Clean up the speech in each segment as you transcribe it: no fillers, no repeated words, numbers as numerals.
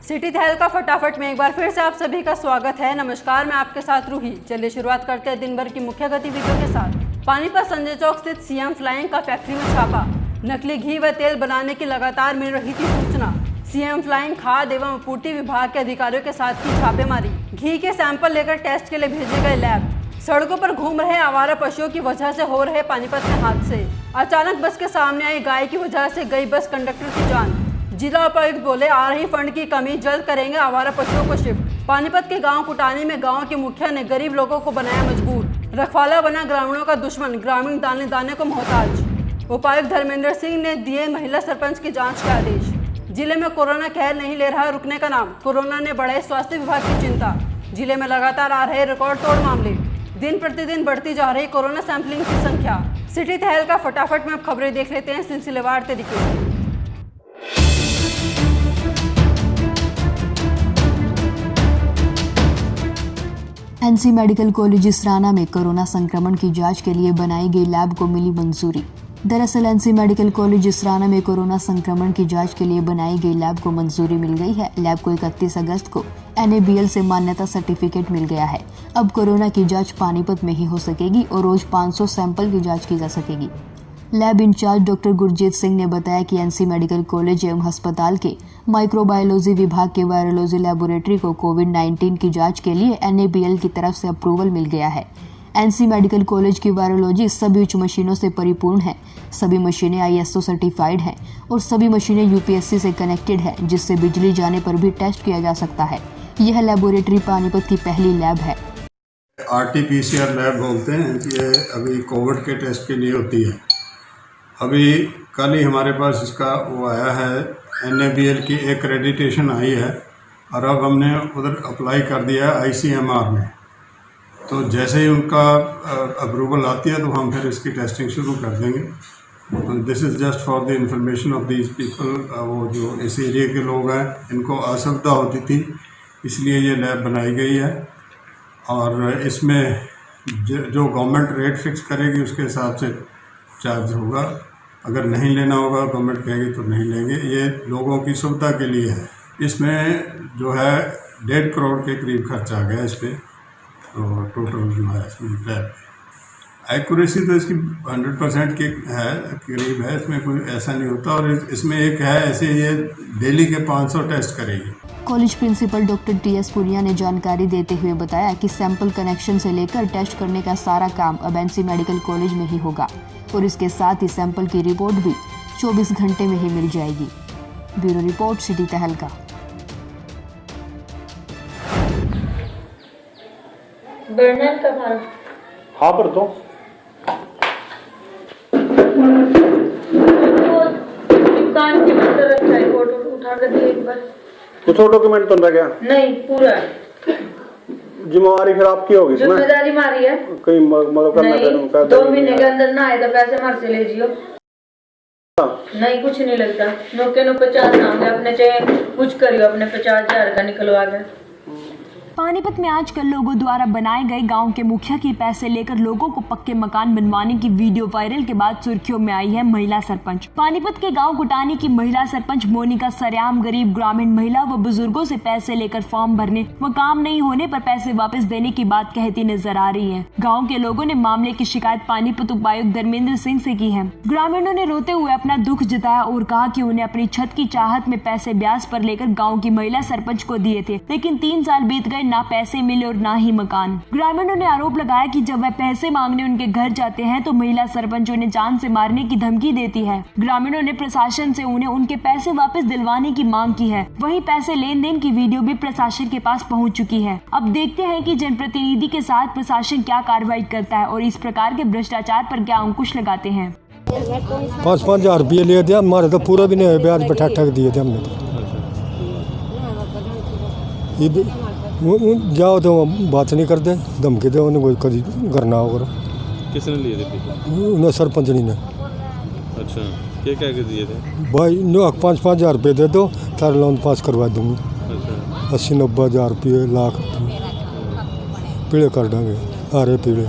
City तहल का फटाफट में एक बार फिर से आप सभी का स्वागत है। नमस्कार, मैं आपके साथ रूही। चलिए शुरुआत करते हैं दिन भर की मुख्य गतिविधियों के साथ। पानीपत संजय चौक स्थित सीएम फ्लाइंग का फैक्ट्री में छापा। नकली घी व तेल बनाने की लगातार मिल रही थी सूचना। सीएम फ्लाइंग खाद्य एवं आपूर्ति विभाग के अधिकारियों के साथ की छापेमारी। घी के सैंपल लेकर टेस्ट के लिए भेजे गए लैब। सड़कों पर घूम रहे आवारा पशुओं की वजह से हो रहे पानीपत में हादसे। अचानक बस के सामने आई गाय की वजह से गई बस कंडक्टर की जान। जिला उपायुक्त बोले, आ रही फंड की कमी, जल्द करेंगे आवारा पशुओं को शिफ्ट। पानीपत के गांव कुटानी में गांव के मुखिया ने गरीब लोगों को बनाया मजबूर। रखवाला बना ग्रामीणों का दुश्मन, ग्रामीण दाने दाने को मोहताज। उपायुक्त धर्मेंद्र सिंह ने दिए महिला सरपंच की जांच के आदेश। जिले में कोरोना कहर नहीं ले रहा रुकने का नाम। कोरोना ने बढ़ाई स्वास्थ्य विभाग की चिंता। जिले में लगातार आ रहे रिकॉर्ड तोड़ मामले। दिन प्रतिदिन बढ़ती जा रही कोरोना सैंपलिंग की संख्या। सिटी तहल का फटाफट में अब खबरें देख लेते हैं सिलसिलेवार तरीके से। एनसी मेडिकल कॉलेज इसराना में कोरोना संक्रमण की जांच के लिए बनाई गई लैब को मिली मंजूरी। दरअसल एनसी मेडिकल कॉलेज इसराना में कोरोना संक्रमण की जांच के लिए बनाई गई लैब को मंजूरी मिल गई है। लैब को 31 अगस्त को NABL से मान्यता सर्टिफिकेट मिल गया है। अब कोरोना की जांच पानीपत में ही हो सकेगी और रोज 500 सैंपल की जांच की जा सकेगी। Lab in charge doctor Gurjeet Singh ने बताया कि एनसी मेडिकल कॉलेज एवं अस्पताल के माइक्रोबायोलॉजी विभाग के वायरोलॉजी लैबोरेटरी को कोविड-19 की जांच के लिए NABL की तरफ से अप्रूवल मिल गया है। एनसी मेडिकल कॉलेज की वायरोलॉजी सभी उच्च मशीनों से परिपूर्ण है। सभी मशीनें ISO सर्टिफाइड हैं और सभी मशीनें UPSC से कनेक्टेड है, जिससे बिजली जाने पर भी टेस्ट किया जा सकता है। यह लैबोरेटरी पानीपत की पहली लैब है। RT-PCR लैब बोलते हैं। ये अभी कोविड के टेस्ट के लिए होती है। अभी कल ही हमारे पास इसका वो आया है, NABL की एक्रेडिटेशन आई है और अब हमने उधर अप्लाई कर दिया है ICMR में। तो जैसे ही उनका अप्रूवल आती है तो हम फिर इसकी टेस्टिंग शुरू कर देंगे। तो this is just for the information of these people. वो जो इस एरिया के लोग हैं, इनको असुविधा होती थी, इसलिए ये लैब बनाई गई है। और इसमें जो गवर्नमेंट रेट फिक्स करेगी उसके हिसाब से चार्ज होगा। अगर नहीं लेना होगा, गवर्नमेंट कहेगी तो नहीं लेंगे। ये लोगों की सुविधा के लिए है। इसमें जो है 1.5 करोड़ के करीब खर्च आ गया इस पर। तो टोटल जो है इसमें लैब एक्यूरेसी तो इसकी 100% के है, करीब है। इसमें कोई ऐसा नहीं होता। और इसमें एक है ऐसे, ये डेली के 500 टेस्ट करेगी। College principal doctor TS Punia ने जानकारी देते हुए बताया कि सैंपल कनेक्शन से लेकर टेस्ट करने का सारा काम अब एनसी मेडिकल कॉलेज में ही होगा और इसके साथ ही सैंपल की रिपोर्ट भी 24 घंटे में ही मिल जाएगी। ब्यूरो रिपोर्ट, सिटी तहलका। बर्नर का फॉर्म हाँ पर दो दुकान के अंदर रखा है। फोटो उठा कर दिए एक बार। कुछ और डॉक्यूमेंट तो रह गया नहीं, पूरा जिम्मेवारी फिर आपकी होगी इसमें। जिम्मेदारी मारी है कहीं मतलब करना नहीं। 2 महीने के अंदर ना आए तो पैसे हमारे से ले जियो। नहीं, कुछ नहीं लगता। नौके 50 नाम अपने चाहे कुछ करियो, अपने 50,000 का निकलवा गया। पानीपत में आजकल लोगों द्वारा बनाए गए गांव के मुखिया के पैसे लेकर लोगों को पक्के मकान बनवाने की वीडियो वायरल के बाद सुर्खियों में आई है महिला सरपंच। पानीपत के गांव कुटानी की महिला सरपंच मोनिका सरेआम गरीब ग्रामीण महिला व बुजुर्गों से पैसे लेकर फॉर्म भरने व काम नहीं होने पर पैसे वापस देने की बात कहती नजर आ रही है। गाँव के लोगों ने मामले की शिकायत पानीपत उपायुक्त धर्मेंद्र सिंह से की है। ग्रामीणों ने रोते हुए अपना दुख जताया और कहा कि उन्हें अपनी छत की चाहत में पैसे ब्याज पर लेकर गाँव की महिला सरपंच को दिए थे, लेकिन 3 साल बीत गए, ना पैसे मिले और ना ही मकान। ग्रामीणों ने आरोप लगाया कि जब वह पैसे मांगने उनके घर जाते हैं तो महिला सरपंच उन्हें जान से मारने की धमकी देती है। ग्रामीणों ने प्रशासन से उन्हें उनके पैसे वापस दिलवाने की मांग की है। वहीं पैसे लेन देन की वीडियो भी प्रशासन के पास पहुंच चुकी है। अब देखते हैं कि जनप्रतिनिधि के साथ प्रशासन क्या कार्रवाई करता है और इस प्रकार के भ्रष्टाचार पर क्या अंकुश लगाते हैं। 5-5 हजार रुपये लिए थे हमारे, तो पूरा भी नहीं हुआ, ब्याज बैठा ठग दिए थे हमने। जाओ तो बात नहीं करते, धमकी दे उन्हें कोई कभी करना होगा। किसने लिए थे पैसे? उन्हें सरपंच ने। अच्छा, क्या क्या दिए थे भाई? 5-5 हजार रुपये दे दो, तारा लोन पास करवा दूंगी। अच्छा, 80-90 हजार रुपये, लाख रुपये पीड़े कर देंगे, हरे पीड़े।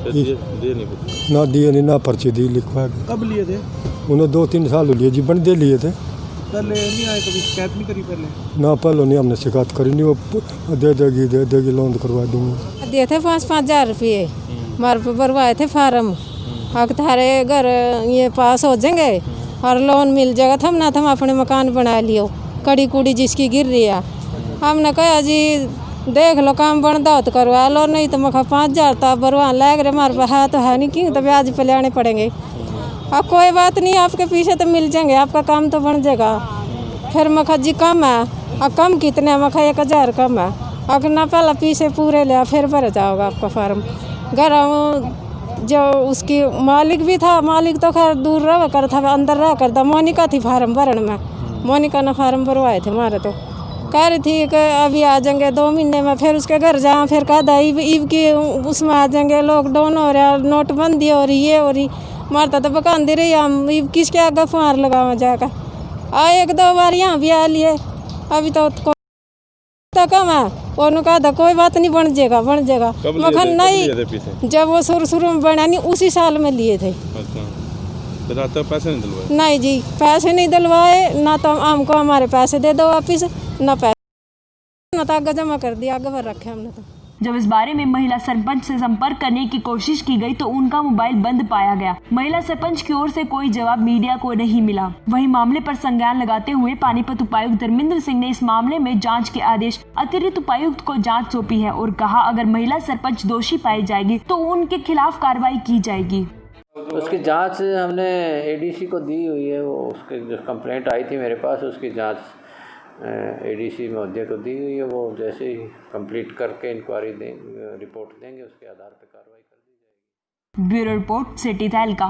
दिए नहीं ना दिए नहीं, ना पर्ची दी लिखवा। कब लिए थे? उन्हें 2-3 साल लिए जी, बंदे लिए थे। पहले नहीं आए, कभी शिकायत नहीं करी पहले? ना पहले नहीं हमने शिकायत करी नहीं, वो दे देगी लोन करवा दूँगी। दिए थे 5,000 रुपये, मार पे भरवाए थे फार्म, हक थारे घर ये पास हो जाएंगे और लोन मिल जाएगा। थम ना थम अपने मकान बना लियो, कड़ी कुड़ी जिसकी गिर रही है। हमने कहा जी देख लो काम बनता हो तो करवा लो, नहीं तो मखा 5,000 था भरवा लग रहे हमारे पास है तो है नहीं, क्यों तो ब्याज पे लेने पड़ेंगे। अब कोई बात नहीं, आपके पीछे तो मिल जाएंगे, आपका काम तो बन जाएगा। फिर मखा जी कम है, अब कम कितने, मखा 1,000 कम है। अगर ना पहला पीछे पूरे लिया फिर भर जाओगा आपका फार्म। घर जो उसकी मालिक भी था, मालिक तो खैर दूर रह कर था, अंदर रह कर था। मोनिका थी फार्म भरण में, मोनिका ने फार्म भरवाए थे हमारे। तो कह रही थी कि अभी आ जाएंगे 2 महीने में। फिर उसके घर जाओ, फिर कहा ईब की उसमें आ जाएंगे, लॉकडाउन हो रहा, नोटबंदी हो रही, ये हो रही। मारता तो बकांदी रही, हम ईब किसके आगे फुहार लगावा जाकर। 1-2 बार यहाँ भी आ लिए, अभी तो कम है। उन्होंने कहा था कोई बात नहीं, बन जाएगा बन जाएगा। मखन नहीं, जब वो शुरू में बना नहीं उसी साल में लिए थे। अच्छा, तो पैसे नहीं दिलवाए? नहीं जी, पैसे नहीं दिलवाए ना, तो हमको हमारे पैसे दे दो वापिस, ना पैसे ना तो आगे जमा कर दिया, आगे भर रखे हमने। तो जब इस बारे में महिला सरपंच से संपर्क करने की कोशिश की गई तो उनका मोबाइल बंद पाया गया। महिला सरपंच की ओर से कोई जवाब मीडिया को नहीं मिला। वहीं मामले पर संज्ञान लगाते हुए पानीपत उपायुक्त धर्मेंद्र सिंह ने इस मामले में जांच के आदेश अतिरिक्त उपायुक्त को जांच सौंपी है और कहा अगर महिला सरपंच दोषी पाई जाएगी तो उनके खिलाफ कार्रवाई की जाएगी। उसकी जांच हमने एडीसी को दी हुई है। वो उसकी जो कंप्लेंट आई थी मेरे पास, उसकी जांच एडीसी महोदय को दी हुई है। वो जैसे ही कंप्लीट करके इंक्वायरी देंगे, रिपोर्ट देंगे, उसके आधार पर कार्रवाई कर दी जाएगी। ब्यूरो रिपोर्ट सिटी तहलका।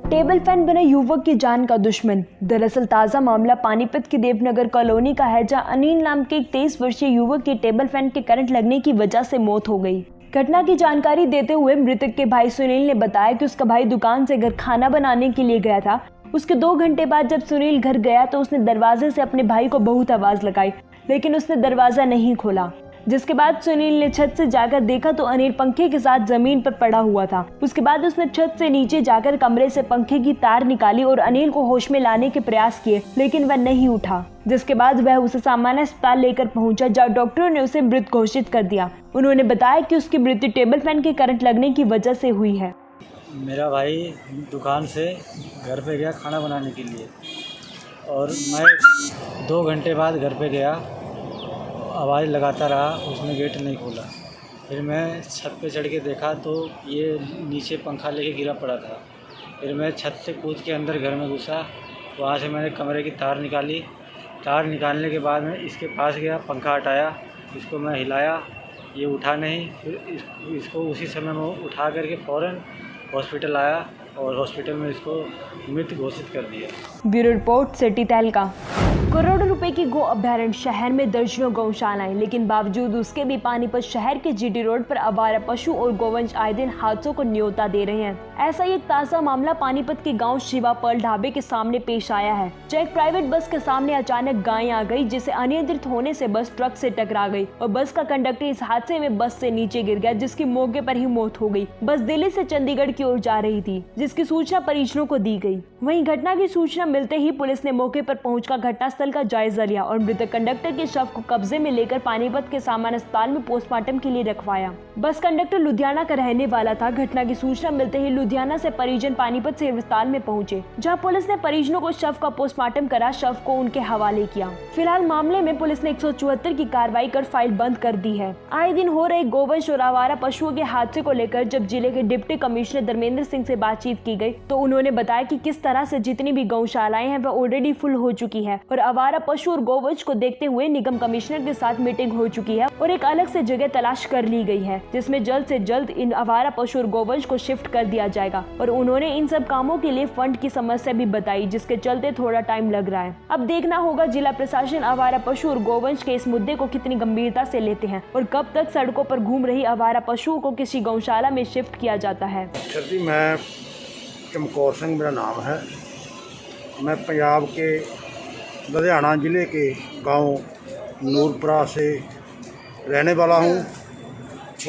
टेबल फैन बने युवक की जान का दुश्मन। दरअसल ताजा मामला पानीपत की देवनगर कॉलोनी का है, जहां अनिल नाम के एक 23 वर्षीय युवक की टेबल फैन के करंट लगने की वजह से मौत हो गई। घटना की जानकारी देते हुए मृतक के भाई सुनील ने बताया कि उसका भाई दुकान से घर खाना बनाने के लिए गया था। उसके 2 घंटे बाद जब सुनील घर गया तो उसने दरवाजे से अपने भाई को बहुत आवाज लगाई, लेकिन उसने दरवाजा नहीं खोला। जिसके बाद सुनील ने छत से जाकर देखा तो अनिल पंखे के साथ जमीन पर पड़ा हुआ था। उसके बाद उसने छत से नीचे जाकर कमरे से पंखे की तार निकाली और अनिल को होश में लाने के प्रयास किए, लेकिन वह नहीं उठा। जिसके बाद वह उसे सामान्य अस्पताल लेकर पहुंचा, जहां डॉक्टरों ने उसे मृत घोषित कर दिया। उन्होंने बताया कि उसकी मृत्यु टेबल फैन के करंट लगने की वजह से हुई है। मेरा भाई दुकान से घर पे गया खाना बनाने के लिए और मैं 2 घंटे बाद घर पे गया, आवाज़ लगाता रहा, उसने गेट नहीं खोला। फिर मैं छत पे चढ़ के देखा तो ये नीचे पंखा लेके गिरा पड़ा था। फिर मैं छत से कूद के अंदर घर में घुसा, वहाँ से मैंने कमरे की तार निकाली। तार निकालने के बाद मैं इसके पास गया, पंखा हटाया, इसको मैं हिलाया, ये उठा नहीं। फिर इसको उसी समय मैं उठा करके फ़ौरन हॉस्पिटल आया और हॉस्पिटल में इसको मृत घोषित कर दिया। ब्यूरो रिपोर्ट सिटी तहलका। करोड़ों रुपए की गो अभ्यारण्य शहर में दर्जनों गौशालाएं, लेकिन बावजूद उसके भी पानीपत शहर के जीटी रोड पर आवारा पशु और गोवंश आए दिन हादसों को न्योता दे रहे हैं। ऐसा ही एक ताजा मामला पानीपत के गांव शिवा पर्ल ढाबे के सामने पेश आया है, जहां एक प्राइवेट बस के सामने अचानक गाय आ गई, जिसे अनियंत्रित होने से बस ट्रक से टकरा गई और बस का कंडक्टर इस हादसे में बस से नीचे गिर गया, जिसकी मौके पर ही मौत हो गई। बस दिल्ली से चंडीगढ़ की ओर जा रही थी, जिसकी सूचना परिजनों को दी गई। वहीं घटना की सूचना मिलते ही पुलिस ने मौके पर पहुंचकर घटनास्थल का जायजा लिया और मृतक कंडक्टर के शव को कब्जे में लेकर पानीपत के सामान्य अस्पताल में पोस्टमार्टम के लिए रखवाया। बस कंडक्टर लुधियाना का रहने वाला था। घटना की सूचना मिलते ही लुधियाना से परिजन पानीपत से अस्पताल में पहुंचे, जहां पुलिस ने परिजनों को शव का पोस्टमार्टम करा, शव को उनके हवाले किया। फिलहाल मामले में पुलिस ने 174 की कार्रवाई कर फाइल बंद कर दी है। आए दिन हो रहे गोवंश और आवारा पशुओं के हादसे को लेकर जब जिले के डिप्टी कमिश्नर धर्मेंद्र सिंह से बातचीत की गई तो उन्होंने बताया कि किस तरह से जितनी भी गौशालाएं हैं वह ऑलरेडी फुल हो चुकी है और आवारा पशु और गोवंश को देखते हुए निगम कमिश्नर के साथ मीटिंग हो चुकी है और एक अलग से जगह तलाश कर ली गई है, जिसमें जल्द से जल्द इन आवारा पशु और गोवंश को शिफ्ट कर दिया जाएगा। और उन्होंने इन सब कामों के लिए फंड की समस्या भी बताई, जिसके चलते थोड़ा टाइम लग रहा है। अब देखना होगा जिला प्रशासन आवारा पशु और गोवंश के इस मुद्दे को कितनी गंभीरता से लेते हैं और कब तक सड़कों पर घूम रही आवारा पशुओं को किसी गौशाला में शिफ्ट किया जाता है। मैं चमकौर सिंह मेरा नाम है। मैं पंजाब के लुधियाना ज़िले के गांव नूरपुरा से रहने वाला हूं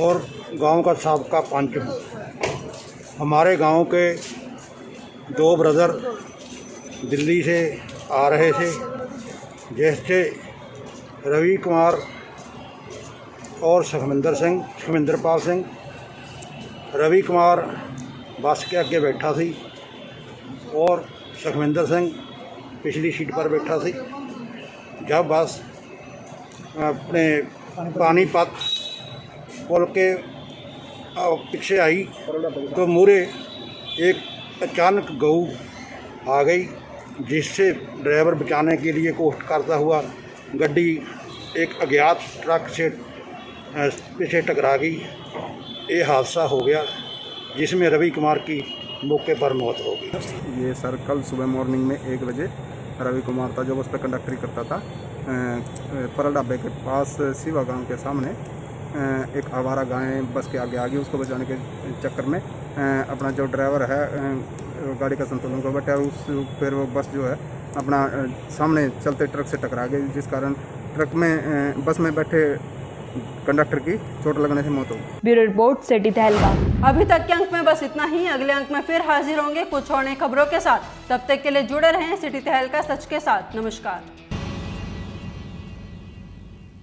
और गांव का साबका पंच हूं। हमारे गांव के दो ब्रदर दिल्ली से आ रहे थे, जैसे रवि कुमार और सुखविंदर पाल सिंह। रवि कुमार बस के आगे बैठा थी और सुखविंदर सिंह पिछली सीट पर बैठा थी। जब बस अपने पानीपत पुल के पीछे आई तो मुरे एक अचानक गऊ आ गई, जिससे ड्राइवर बचाने के लिए कोशिश करता हुआ गड्डी एक अज्ञात ट्रक से पीछे टकरा गई। ये हादसा हो गया जिसमें रवि कुमार की मौके पर मौत हो गई। ये सर कल सुबह मॉर्निंग में 1 बजे रवि कुमार था जो बस पे कंडक्टरी करता था। परल ढाबे के पास सिवा गांव के सामने एक आवारा गाय बस के आगे आ गई। उसको बचाने के चक्कर में अपना जो ड्राइवर है गाड़ी का संतुलन को बटा, उस फिर वो बस जो है अपना सामने चलते ट्रक से टकरा गई, जिस कारण ट्रक में बस में बैठे कंडक्टर की चोट लगने से मौत हो गई। ब्यूरो रिपोर्ट सिटी तहलका। अभी तक के अंक में बस इतना ही। अगले अंक में फिर हाजिर होंगे कुछ और नई खबरों के साथ। तब तक के लिए जुड़े रहें सिटी तहलका सच के साथ। नमस्कार।